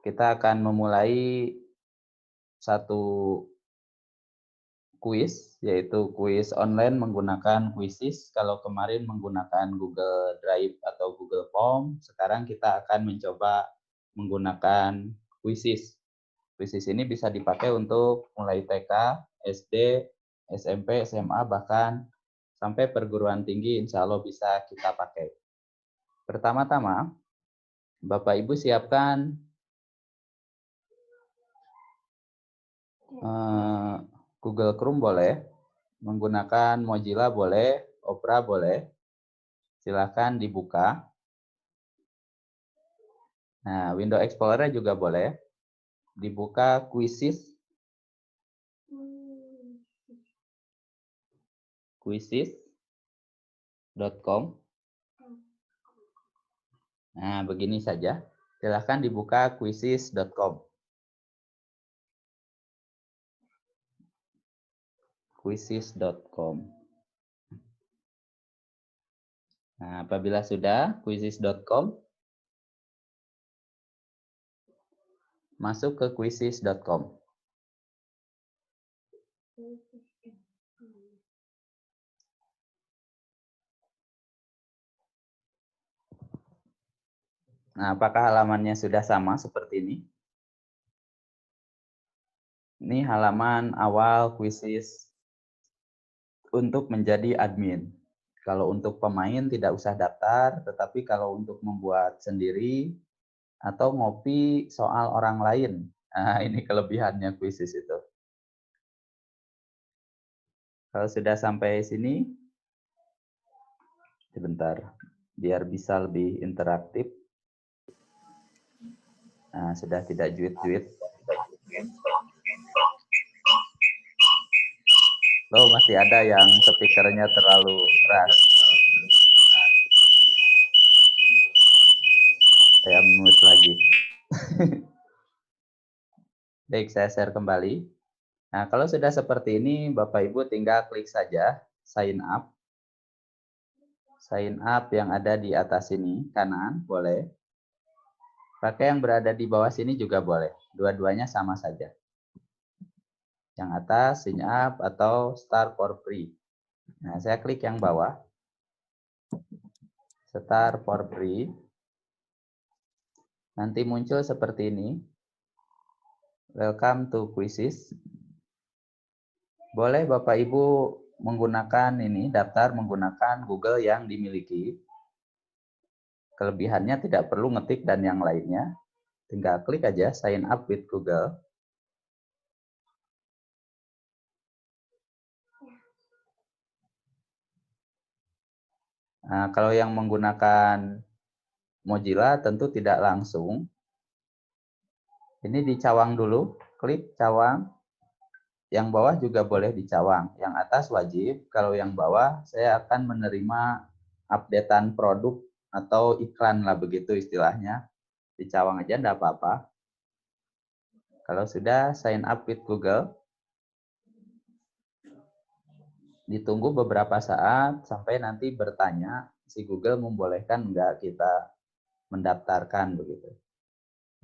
kita akan memulai satu kuis, yaitu kuis online menggunakan Quizizz. Kalau kemarin menggunakan Google Drive atau Google Form, sekarang kita akan mencoba menggunakan Quizizz. Quizizz ini bisa dipakai untuk mulai TK, SD, SMP, SMA, bahkan sampai perguruan tinggi, insya Allah bisa kita pakai. Pertama-tama, Bapak Ibu siapkan Google Chrome boleh, menggunakan Mozilla boleh, Opera boleh. Silakan dibuka. Nah, Windows Explorer juga boleh. Dibuka Quizizz.com. Nah, begini saja. Silakan dibuka Quizizz.com. Quizizz.com. Nah, apabila sudah Quizizz.com, masuk ke Quizizz.com. Nah, apakah halamannya sudah sama seperti ini? Ini halaman awal Quizizz untuk menjadi admin. Kalau untuk pemain tidak usah daftar, tetapi kalau untuk membuat sendiri atau ngopi soal orang lain, nah ini kelebihannya Quizizz itu. Kalau sudah sampai sini, sebentar, biar bisa lebih interaktif. Nah, sudah tidak juit-juit. Loh, masih ada yang speakernya terlalu keras. Saya mute lagi. Baik, saya share kembali. Nah, kalau sudah seperti ini, Bapak Ibu tinggal klik saja sign up. Sign up yang ada di atas sini, kanan, boleh. Pakai yang berada di bawah sini juga boleh. Dua-duanya sama saja. Yang atas, sign up atau start for free. Nah, saya klik yang bawah. Start for free. Nanti muncul seperti ini. Welcome to Quizizz. Boleh Bapak Ibu menggunakan ini, daftar menggunakan Google yang dimiliki. Kelebihannya tidak perlu ngetik dan yang lainnya. Tinggal klik aja sign up with Google. Nah, kalau yang menggunakan Mozilla tentu tidak langsung. Ini dicawang dulu, klik cawang. Yang bawah juga boleh dicawang. Yang atas wajib, kalau yang bawah saya akan menerima updatean produk atau iklan lah begitu istilahnya. Dicawang aja enggak apa-apa. Kalau sudah sign up with Google, ditunggu beberapa saat sampai nanti bertanya si Google membolehkan enggak kita mendaftarkan begitu.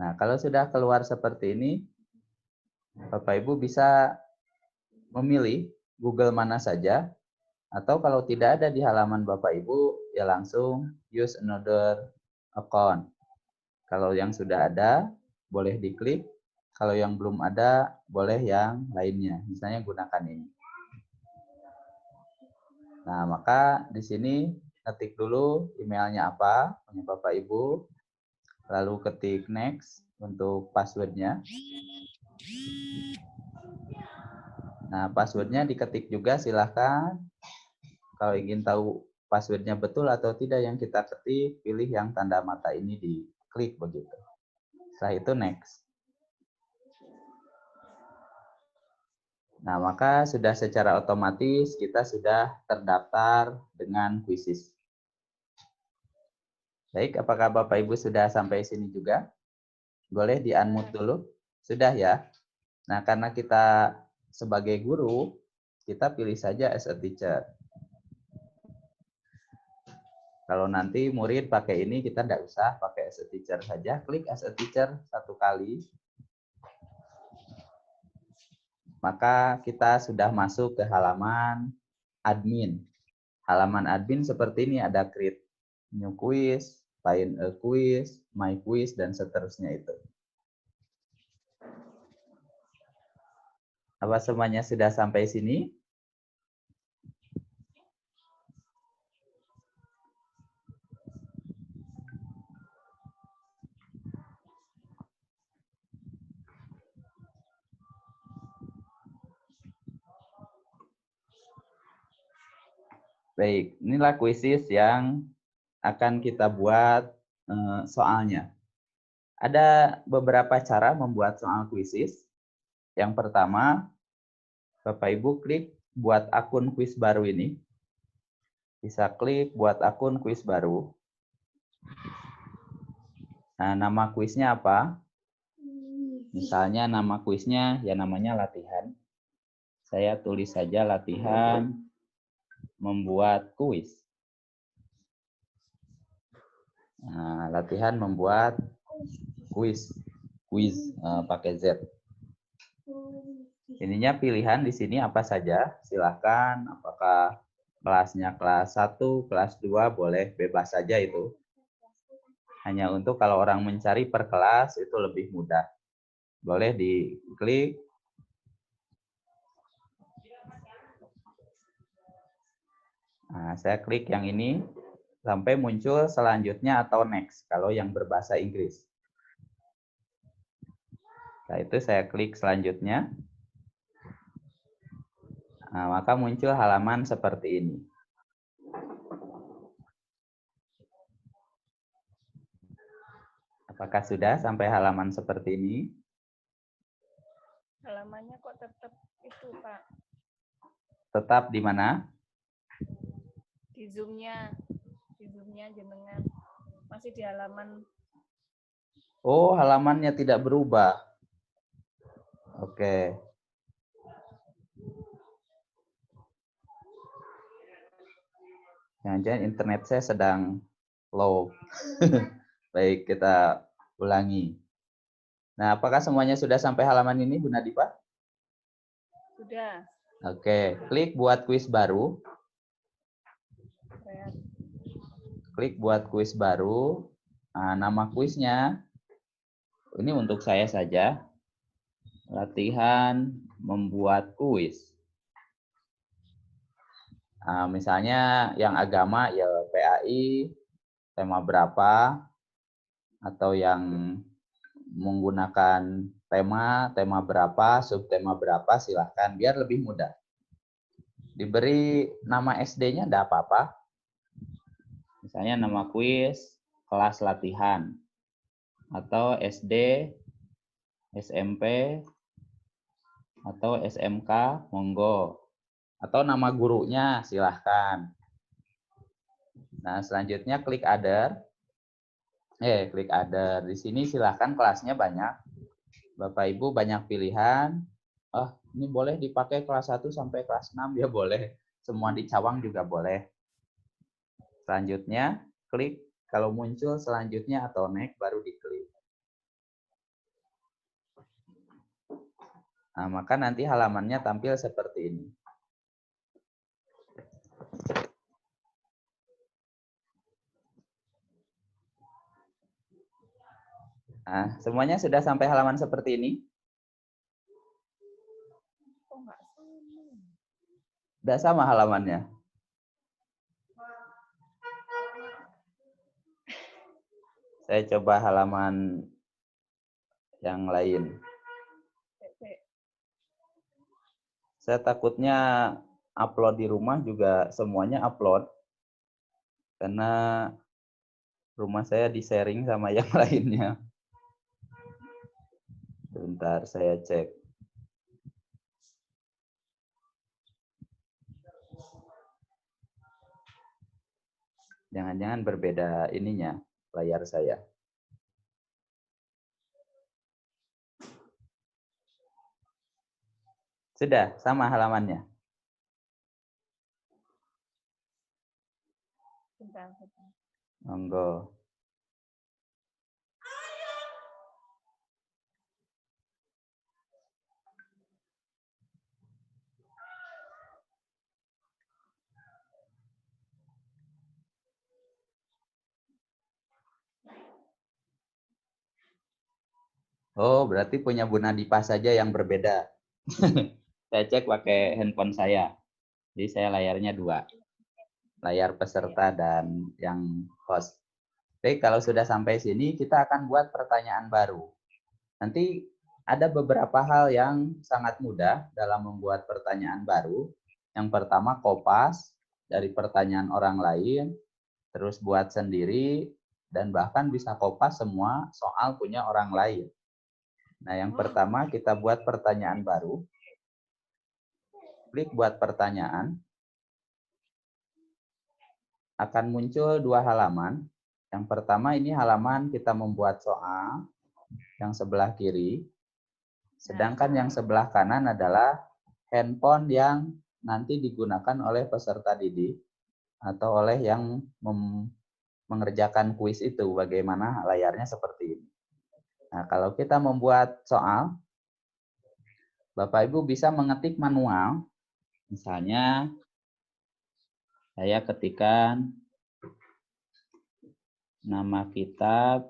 Nah, kalau sudah keluar seperti ini, Bapak Ibu bisa memilih Google mana saja, atau kalau tidak ada di halaman Bapak Ibu, ya langsung use another account. Kalau yang sudah ada, boleh diklik. Kalau yang belum ada, boleh yang lainnya. Misalnya gunakan ini. Nah, maka di sini ketik dulu emailnya apa, punya Bapak Ibu, lalu ketik next untuk passwordnya. Nah, passwordnya diketik juga silahkan. Kalau ingin tahu passwordnya betul atau tidak yang kita ketik, pilih yang tanda mata ini diklik begitu. Setelah itu next. Nah, maka sudah secara otomatis kita sudah terdaftar dengan Quizizz. Baik, apakah Bapak Ibu sudah sampai sini juga? Boleh di-unmute dulu? Sudah ya? Nah, karena kita sebagai guru, kita pilih saja as a teacher. Kalau nanti murid pakai ini, kita tidak usah pakai as a teacher saja. Klik as a teacher satu kali. Maka kita sudah masuk ke halaman admin. Halaman admin seperti ini, ada create new quiz, find a quiz, my quiz, dan seterusnya itu. Apa semuanya sudah sampai sini? Baik, inilah kuisis yang akan kita buat soalnya. Ada beberapa cara membuat soal kuisis. Yang pertama, Bapak Ibu klik buat akun kuis baru ini. Bisa klik buat akun kuis baru. Nah, nama kuisnya apa? Misalnya nama kuisnya ya namanya latihan. Saya tulis saja latihan membuat kuis. Nah, latihan membuat kuis pakai Z. Ininya pilihan di sini apa saja, silahkan. Apakah kelasnya kelas 1, kelas 2, boleh bebas saja itu. Hanya untuk kalau orang mencari per kelas itu lebih mudah. Boleh diklik. Nah, saya klik yang ini sampai muncul selanjutnya atau next kalau yang berbahasa Inggris. Nah, itu saya klik selanjutnya. Nah, maka muncul halaman seperti ini. Apakah sudah sampai halaman seperti ini? Halamannya kok tetap itu, Pak? Tetap di mana? Di zoomnya jenengan masih di halaman. Oh, halamannya tidak berubah. Oke. Jangan-jangan internet saya sedang low. Baik, kita ulangi. Nah, apakah semuanya sudah sampai halaman ini, Bu Nadifa? Sudah. Oke, klik buat kuis baru. Klik buat kuis baru. Nah, nama kuisnya, ini untuk saya saja. Latihan membuat kuis. Nah, misalnya yang agama ya PAI, tema berapa, atau yang menggunakan tema berapa, subtema berapa, silahkan biar lebih mudah. Diberi nama SD-nya tidak apa-apa. Misalnya nama kuis, kelas latihan, atau SD, SMP, atau SMK, monggo. Atau nama gurunya, silahkan. Nah, selanjutnya klik other. Klik other. Di sini silahkan kelasnya banyak. Bapak Ibu banyak pilihan. Oh, ini boleh dipakai kelas 1 sampai kelas 6, ya boleh. Semua di Cawang juga boleh. Selanjutnya, klik kalau muncul selanjutnya atau next baru diklik. Nah, maka nanti halamannya tampil seperti ini. Nah, semuanya sudah sampai halaman seperti ini? Oh, enggak sama. Tidak sama halamannya? Saya coba halaman yang lain. Saya takutnya upload di rumah juga semuanya upload. Karena rumah saya di-sharing sama yang lainnya. Sebentar, saya cek. Jangan-jangan berbeda ininya, layar saya. Sudah, sama halamannya? Bentar, bentar. Monggo. Oh, berarti punya Bu Nadipa saja yang berbeda. Saya cek pakai handphone saya. Jadi saya layarnya 2. Layar peserta dan yang host. Oke, kalau sudah sampai sini, kita akan buat pertanyaan baru. Nanti ada beberapa hal yang sangat mudah dalam membuat pertanyaan baru. Yang pertama, kopas dari pertanyaan orang lain, terus buat sendiri, dan bahkan bisa kopas semua soal punya orang lain. Nah, yang pertama kita buat pertanyaan baru. Klik buat pertanyaan. Akan muncul 2 halaman. Yang pertama ini halaman kita membuat soal yang sebelah kiri. Sedangkan yang sebelah kanan adalah handphone yang nanti digunakan oleh peserta didik atau oleh yang mengerjakan kuis itu, bagaimana layarnya seperti ini. Nah, kalau kita membuat soal, Bapak Ibu bisa mengetik manual. Misalnya, saya ketikkan nama kitab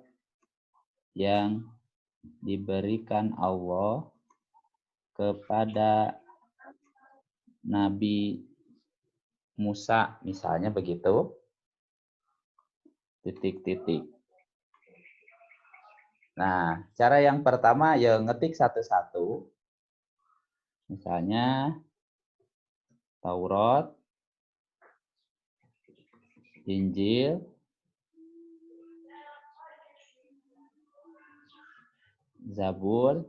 yang diberikan Allah kepada Nabi Musa, misalnya begitu. Titik-titik. Nah, cara yang pertama ya ngetik satu-satu. Misalnya Taurat, Injil, Zabur,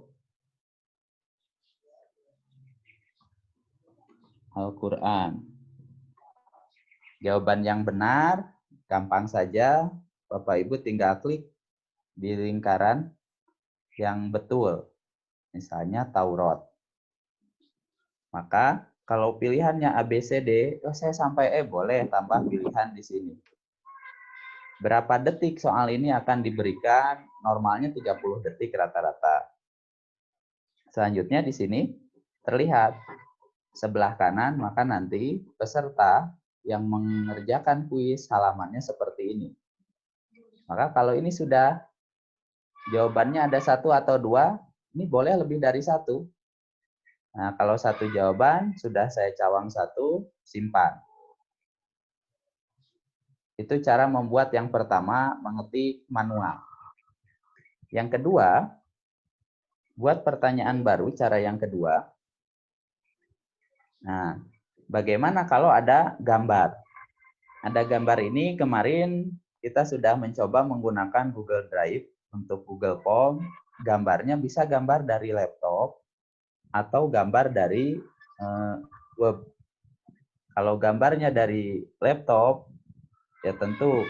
Al-Quran. Jawaban yang benar, gampang saja. Bapak Ibu tinggal klik di lingkaran yang betul. Misalnya Taurat. Maka kalau pilihannya A, B, C, D, saya sampai E, boleh tambah pilihan di sini. Berapa detik soal ini akan diberikan? Normalnya 30 detik rata-rata. Selanjutnya di sini terlihat sebelah kanan, maka nanti peserta yang mengerjakan kuis halamannya seperti ini. Maka kalau ini sudah jawabannya ada 1 atau 2, ini boleh lebih dari 1. Nah, kalau 1 jawaban sudah saya cawang 1, simpan. Itu cara membuat yang pertama, mengetik manual. Yang kedua, buat pertanyaan baru, cara yang kedua. Nah, bagaimana kalau ada gambar? Ada gambar ini kemarin kita sudah mencoba menggunakan Google Drive untuk Google Form. Gambarnya bisa gambar dari laptop atau gambar dari web. Kalau gambarnya dari laptop, ya tentu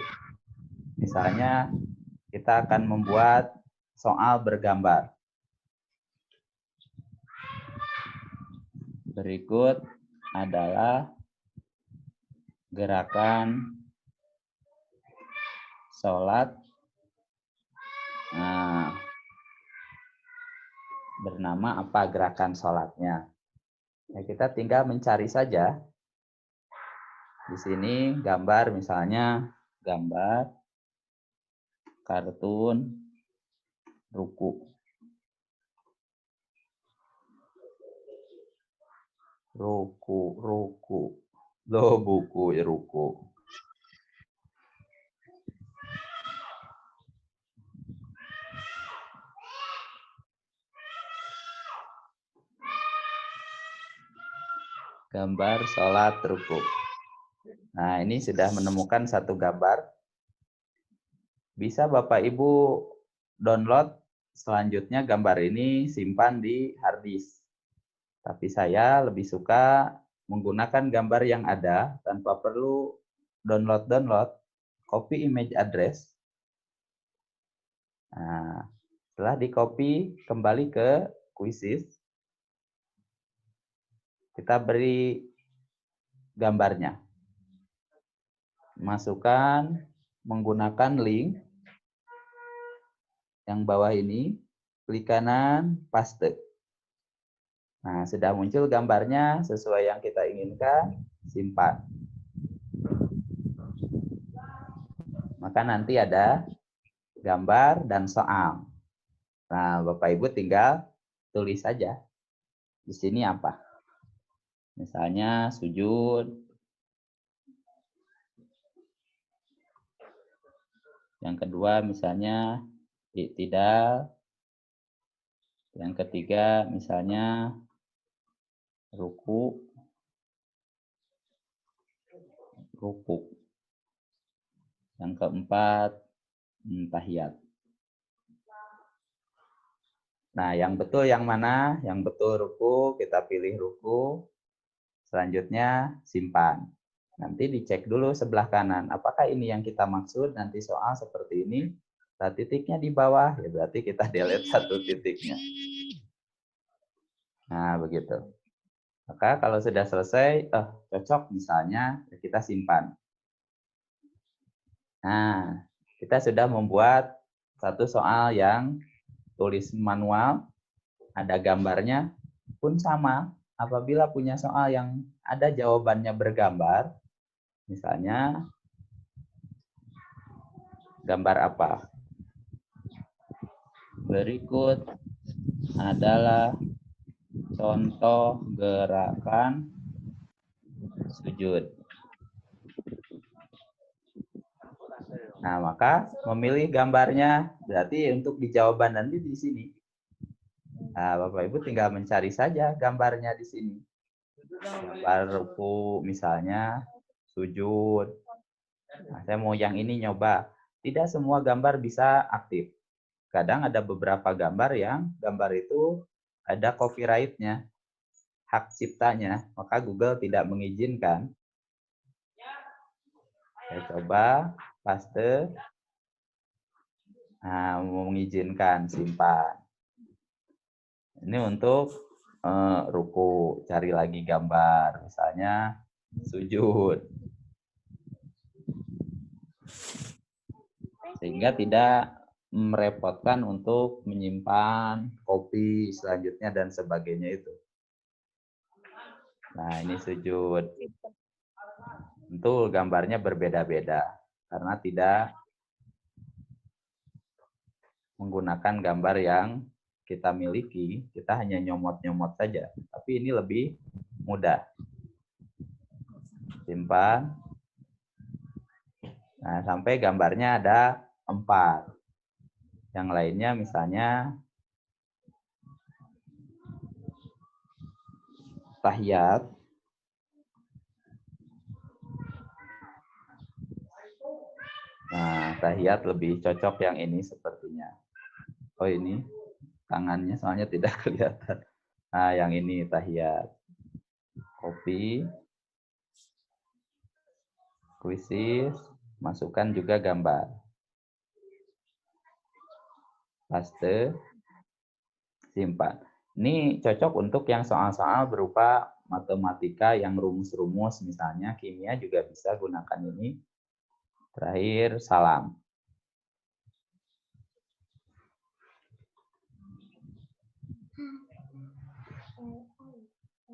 misalnya kita akan membuat soal bergambar. Berikut adalah gerakan sholat. Nah, bernama apa gerakan sholatnya? Ya, kita tinggal mencari saja. Di sini gambar, misalnya gambar kartun ruku. Ruku. Loh, buku ya ruku. Gambar sholat ruku. Nah, ini sudah menemukan satu gambar. Bisa Bapak Ibu download selanjutnya gambar ini simpan di hard disk. Tapi saya lebih suka menggunakan gambar yang ada tanpa perlu download, copy image address. Nah, setelah di copy kembali ke Quizzes, kita beri gambarnya. masukkan menggunakan link yang bawah ini, klik kanan, paste. Nah, sudah muncul gambarnya sesuai yang kita inginkan, simpan. Maka nanti ada gambar dan soal. Nah, Bapak Ibu tinggal tulis saja. Di sini apa? Misalnya sujud. Yang kedua misalnya i'tidal. Yang ketiga misalnya ruku. Yang keempat tahiyat. Nah, yang betul yang mana? Yang betul ruku, kita pilih ruku. Selanjutnya simpan. Nanti dicek dulu sebelah kanan. Apakah ini yang kita maksud? Nanti soal seperti ini. Nah, titiknya di bawah, ya berarti kita delete satu titiknya. Nah, begitu. Maka kalau sudah selesai, cocok misalnya, kita simpan. Nah, kita sudah membuat satu soal yang tulis manual, ada gambarnya, pun sama. Apabila punya soal yang ada jawabannya bergambar, misalnya gambar apa? Berikut adalah contoh gerakan sujud. Nah, maka memilih gambarnya berarti untuk di jawaban nanti di sini. Nah, Bapak Ibu tinggal mencari saja gambarnya di sini. Gambar ruku misalnya, sujud. Nah, saya mau yang ini nyoba. Tidak semua gambar bisa aktif. Kadang ada beberapa gambar yang gambar itu ada copyright-nya, hak ciptanya, maka Google tidak mengizinkan. Saya coba paste. Nah, mengizinkan simpan. Ini untuk ruku, cari lagi gambar, misalnya sujud. Sehingga tidak merepotkan untuk menyimpan copy selanjutnya dan sebagainya itu. Nah, ini sujud. Tentu gambarnya berbeda-beda karena tidak menggunakan gambar yang kita miliki, kita hanya nyomot-nyomot saja. Tapi ini lebih mudah. Simpan. Nah, sampai gambarnya ada 4. Yang lainnya misalnya tahiyat. Nah, tahiyat lebih cocok yang ini sepertinya. Oh, ini tangannya soalnya tidak kelihatan. Nah, yang ini tahiyat. Copy. Kuisis. Masukkan juga gambar. Paste. Simpan. Ini cocok untuk yang soal-soal berupa matematika yang rumus-rumus, misalnya kimia juga bisa gunakan ini. Terakhir, salam.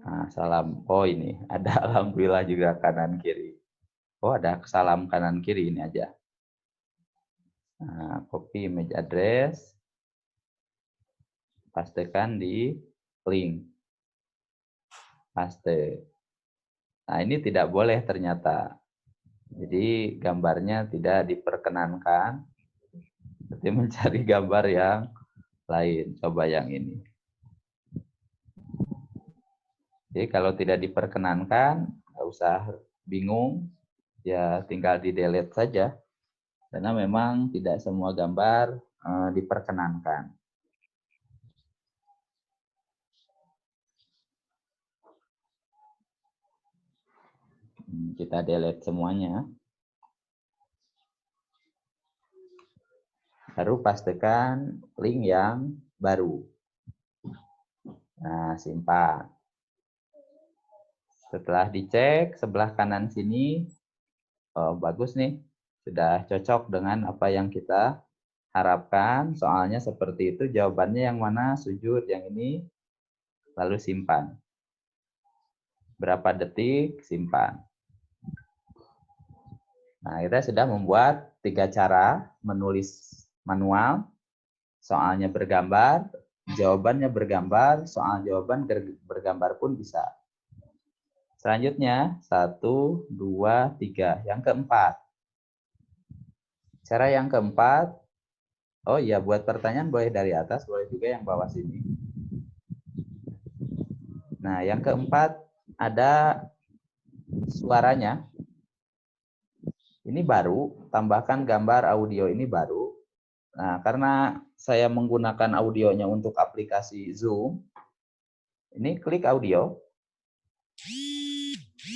Nah, salam. Oh, ini ada alhamdulillah juga kanan kiri. Oh, ada salam kanan kiri ini aja. Nah, copy image address. Pastekan di link. Paste. Nah, ini tidak boleh ternyata. Jadi gambarnya tidak diperkenankan. Berarti mencari gambar yang lain. Coba yang ini. Jadi kalau tidak diperkenankan, nggak usah bingung, ya tinggal di delete saja. Karena memang tidak semua gambar diperkenankan. Kita delete semuanya. Baru pastikan link yang baru. Nah, simpan. Setelah dicek, sebelah kanan sini Oh, bagus nih. Sudah cocok dengan apa yang kita harapkan. Soalnya seperti itu, jawabannya yang mana? Sujud, yang ini. Lalu simpan. Berapa detik, simpan. Nah, kita sudah membuat 3 cara menulis manual. Soalnya bergambar, jawabannya bergambar, soal jawaban bergambar pun bisa. Selanjutnya, 1, 2, 3. Yang keempat. Cara yang keempat, oh iya, buat pertanyaan boleh dari atas, boleh juga yang bawah sini. Nah, yang keempat, ada suaranya. Ini baru, tambahkan gambar audio ini baru. Nah, karena saya menggunakan audionya untuk aplikasi Zoom, ini klik audio.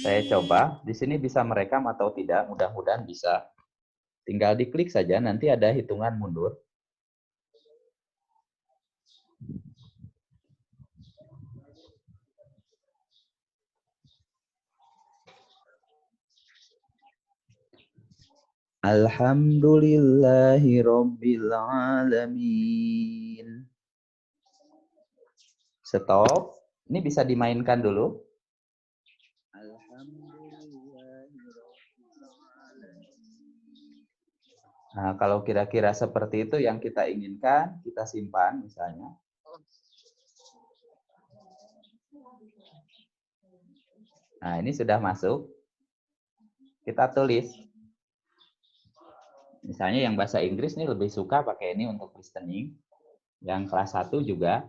Saya coba, di sini bisa merekam atau tidak, mudah-mudahan bisa. Tinggal diklik saja, nanti ada hitungan mundur. Alhamdulillahirabbil alamin. Stop. Ini bisa dimainkan dulu. Nah, kalau kira-kira seperti itu yang kita inginkan, kita simpan misalnya. Nah, ini sudah masuk. Kita tulis. Misalnya yang bahasa Inggris nih lebih suka pakai ini untuk listening. Yang kelas 1 juga.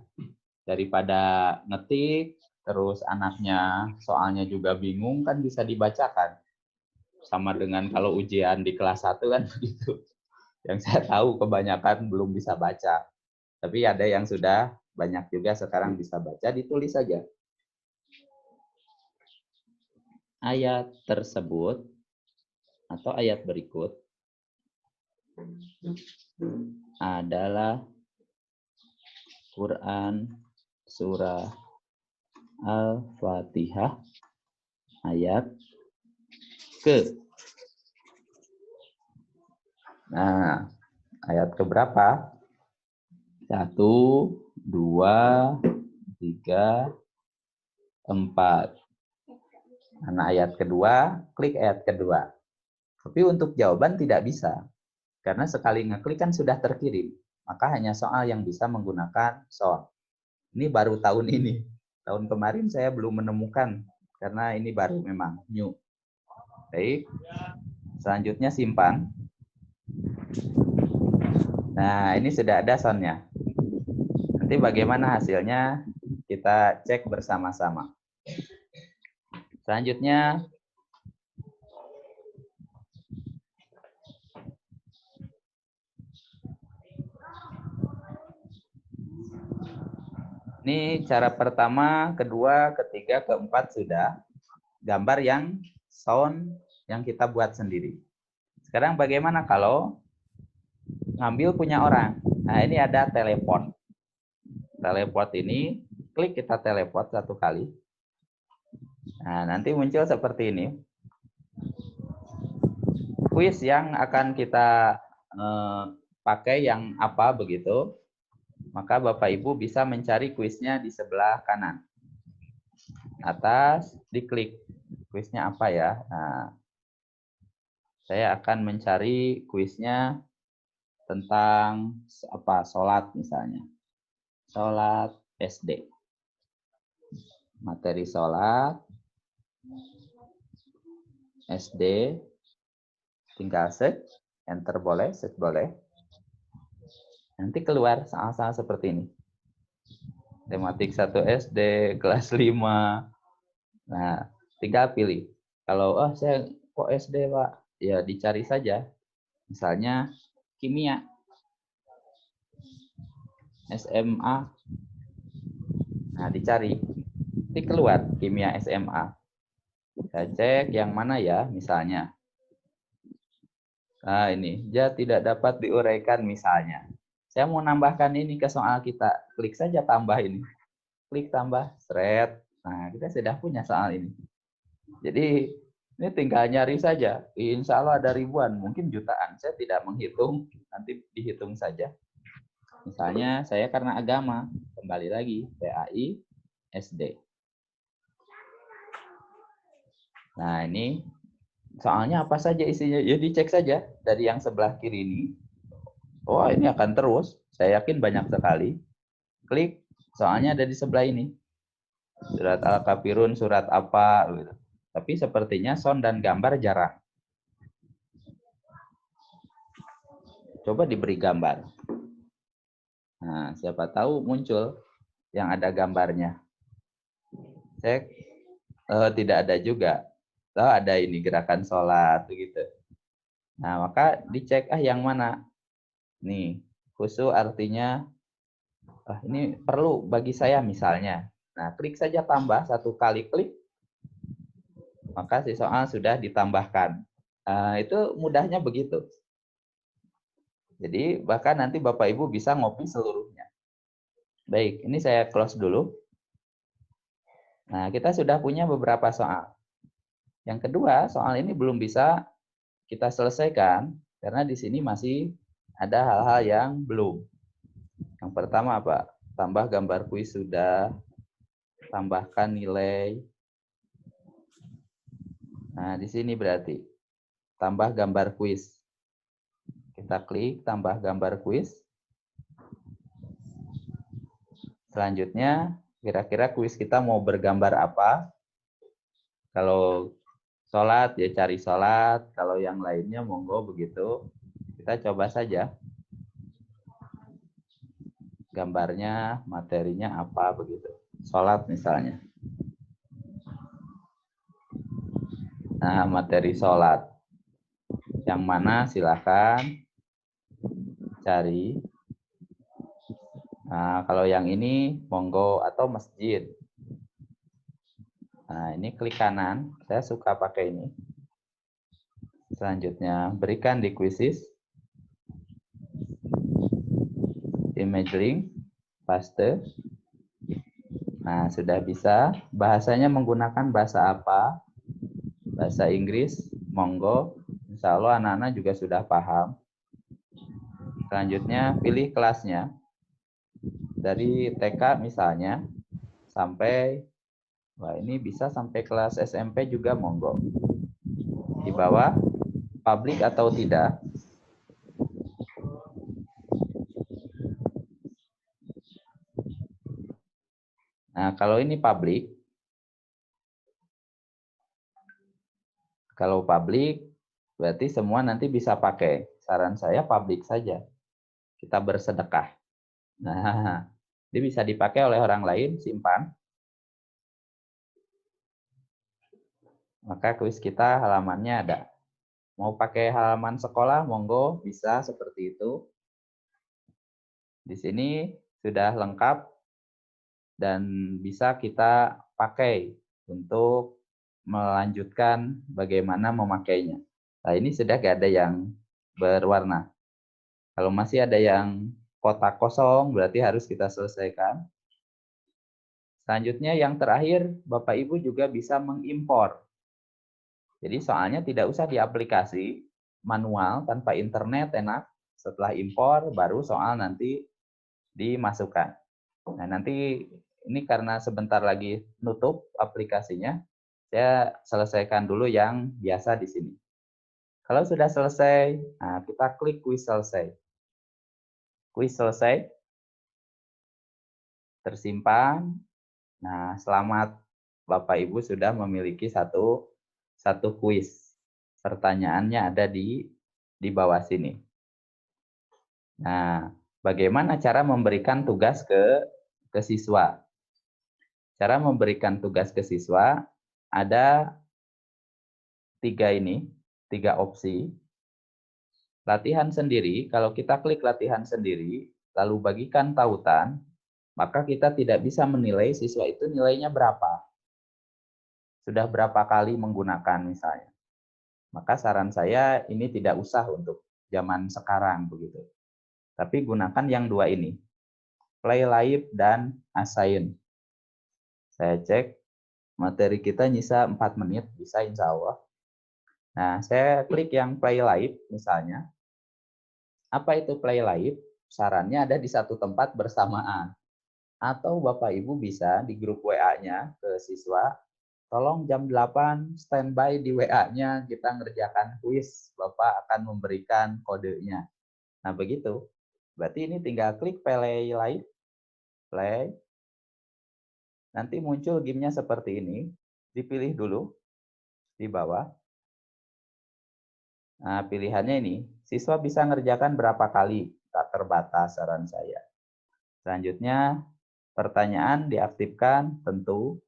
Daripada ngetik, terus anaknya soalnya juga bingung, kan bisa dibacakan. Sama dengan kalau ujian di kelas 1 kan begitu. Yang saya tahu kebanyakan belum bisa baca. Tapi ada yang sudah banyak juga sekarang bisa baca, ditulis saja. Ayat tersebut atau ayat berikut adalah Quran surah Al-Fatihah ayat ke. Nah, ayat ke berapa? 1, 2, 3, 4. Nah, ayat kedua, klik ayat kedua. Tapi untuk jawaban tidak bisa. Karena sekali ngeklik kan sudah terkirim. Maka hanya soal yang bisa menggunakan soal. Ini baru tahun ini. Tahun kemarin saya belum menemukan. Karena ini baru memang new. Baik. Selanjutnya simpan. Nah, ini sudah ada soundnya. Nanti bagaimana hasilnya kita cek bersama-sama. Selanjutnya, ini cara pertama, kedua, ketiga, keempat sudah. Gambar yang sound yang kita buat sendiri. Sekarang bagaimana kalau ngambil punya orang? Nah, ini ada teleport. Teleport ini, klik kita teleport 1 kali. Nah, nanti muncul seperti ini. Kuis yang akan kita pakai yang apa begitu. Maka Bapak Ibu bisa mencari kuisnya di sebelah kanan. Atas, diklik. Kuisnya apa ya? Nah, saya akan mencari kuisnya tentang apa? Sholat misalnya. Sholat SD. Materi sholat SD. Tinggal search, enter boleh, search boleh. Nanti keluar soal-soal seperti ini. Tematik 1 SD, kelas 5. Nah, tinggal pilih. Kalau saya kok SD, Pak? Ya dicari saja. Misalnya kimia. SMA. Nah, dicari. Nanti keluar kimia SMA. Saya cek yang mana ya, misalnya. Nah, ini. Dia tidak dapat diuraikan misalnya. Saya mau nambahkan ini ke soal kita. Klik saja tambah ini. Klik tambah, thread. Nah, kita sudah punya soal ini. Jadi, Ini tinggal nyari saja. Insya Allah ada ribuan, mungkin jutaan. Saya tidak menghitung, nanti dihitung saja. Misalnya saya karena agama, kembali lagi PAI SD. Nah ini soalnya apa saja isinya, ya dicek saja dari yang sebelah kiri ini. Oh ini akan terus, saya yakin banyak sekali. Klik, soalnya ada di sebelah ini. Surat Al-Kafirun, surat apa gitu. Tapi sepertinya sound dan gambar jarang. Coba diberi gambar. Nah, siapa tahu muncul yang ada gambarnya. Cek, tidak ada juga. Oh, ada ini gerakan sholat begitu. Nah, maka dicek yang mana. Nih, khusyuk artinya ini perlu bagi saya misalnya. Nah, klik saja tambah, satu kali klik, maka si soal sudah ditambahkan. Itu mudahnya begitu. Jadi bahkan nanti Bapak Ibu bisa ngopi seluruhnya. Baik, ini saya close dulu. Nah, kita sudah punya beberapa soal. Yang kedua, soal ini belum bisa kita selesaikan karena di sini masih ada hal-hal yang belum. Yang pertama apa? Tambah gambar kuis sudah, tambahkan nilai. Nah, di sini berarti tambah gambar kuis. Kita klik tambah gambar kuis. Selanjutnya, kira-kira kuis kita mau bergambar apa? Kalau sholat, ya cari sholat. Kalau yang lainnya, monggo begitu. Kita coba saja. Gambarnya, materinya apa begitu. Sholat misalnya. Nah, materi sholat. Yang mana silahkan cari. Nah, kalau yang ini, monggo atau masjid. Nah, ini klik kanan. Saya suka pakai ini. Selanjutnya, berikan di quizzes. Image link. Paste. Nah, sudah bisa. Bahasanya menggunakan bahasa apa? Bahasa Inggris. Monggo. Insya Allah anak-anak juga sudah paham. Selanjutnya, pilih kelasnya. Dari TK misalnya, sampai wah ini bisa sampai kelas SMP juga monggo. Di bawah publik atau tidak. Nah, kalau ini publik, kalau publik berarti semua nanti bisa pakai. Saran saya publik saja. Kita bersedekah. Nah, ini bisa dipakai oleh orang lain, simpan. Maka kuis kita halamannya ada. Mau pakai halaman sekolah, monggo, bisa seperti itu. Di sini sudah lengkap dan bisa kita pakai untuk melanjutkan bagaimana memakainya. Nah, ini sudah gak ada yang berwarna. Kalau masih ada yang kotak kosong, berarti harus kita selesaikan. Selanjutnya yang terakhir, Bapak Ibu juga bisa mengimpor. Jadi soalnya tidak usah di aplikasi, manual, tanpa internet enak. Setelah impor, baru soal nanti dimasukkan. Nah, nanti ini karena sebentar lagi nutup aplikasinya, saya selesaikan dulu yang biasa di sini. Kalau sudah selesai, nah kita klik kuis selesai. Kuis selesai, tersimpan. Nah, selamat Bapak Ibu sudah memiliki satu kuis. Pertanyaannya ada di bawah sini. Nah, bagaimana cara memberikan tugas ke siswa? Cara memberikan tugas ke siswa ada tiga opsi. Latihan sendiri, kalau kita klik latihan sendiri, lalu bagikan tautan, maka kita tidak bisa menilai siswa itu nilainya berapa. Sudah berapa kali menggunakan misalnya. Maka saran saya ini tidak usah untuk zaman sekarang begitu. Tapi gunakan yang dua ini. Play live dan assign. Saya cek materi kita nyisa 4 menit, bisa insya Allah. Nah, saya klik yang play live misalnya. Apa itu play live? Sarannya ada di satu tempat bersamaan. Atau Bapak Ibu bisa di grup WA-nya ke siswa, tolong jam 8 standby di WA-nya, kita ngerjakan kuis, Bapak akan memberikan kodenya. Nah, begitu. Berarti ini tinggal klik play live, play. Nanti muncul gamenya seperti ini. Dipilih dulu di bawah. Nah, pilihannya ini, siswa bisa ngerjakan berapa kali, tak terbatas saran saya. Selanjutnya, pertanyaan diaktifkan, tentu.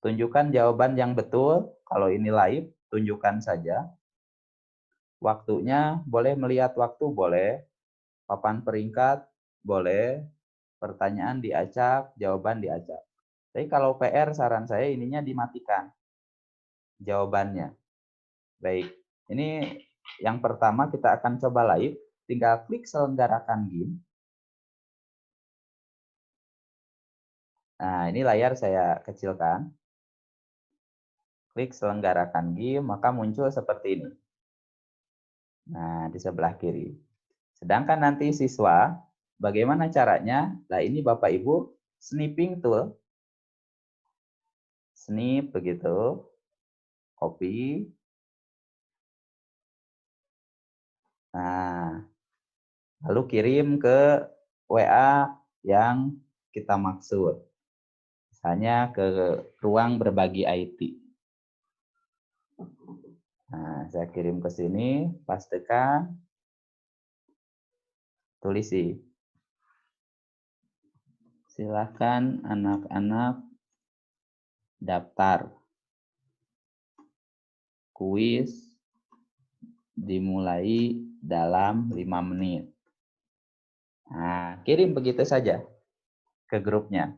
Tunjukkan jawaban yang betul, kalau ini live, tunjukkan saja. Waktunya, boleh melihat waktu, boleh. Papan peringkat, boleh. Pertanyaan diacak, jawaban diacak. Tapi kalau PR, saran saya ininya dimatikan jawabannya. Baik, ini yang pertama kita akan coba live. Tinggal klik selenggarakan game. Nah, ini layar saya kecilkan. Klik selenggarakan game, maka muncul seperti ini. Nah, di sebelah kiri. Sedangkan nanti siswa, bagaimana caranya? Nah, ini Bapak Ibu, snipping tool. Snip begitu. Copy. Nah, lalu kirim ke WA yang kita maksud. Misalnya ke ruang berbagi IT. Nah, saya kirim ke sini, pastikan, tulisi. Silakan anak-anak daftar. Kuis dimulai dalam 5 menit. Nah, kirim begitu saja ke grupnya.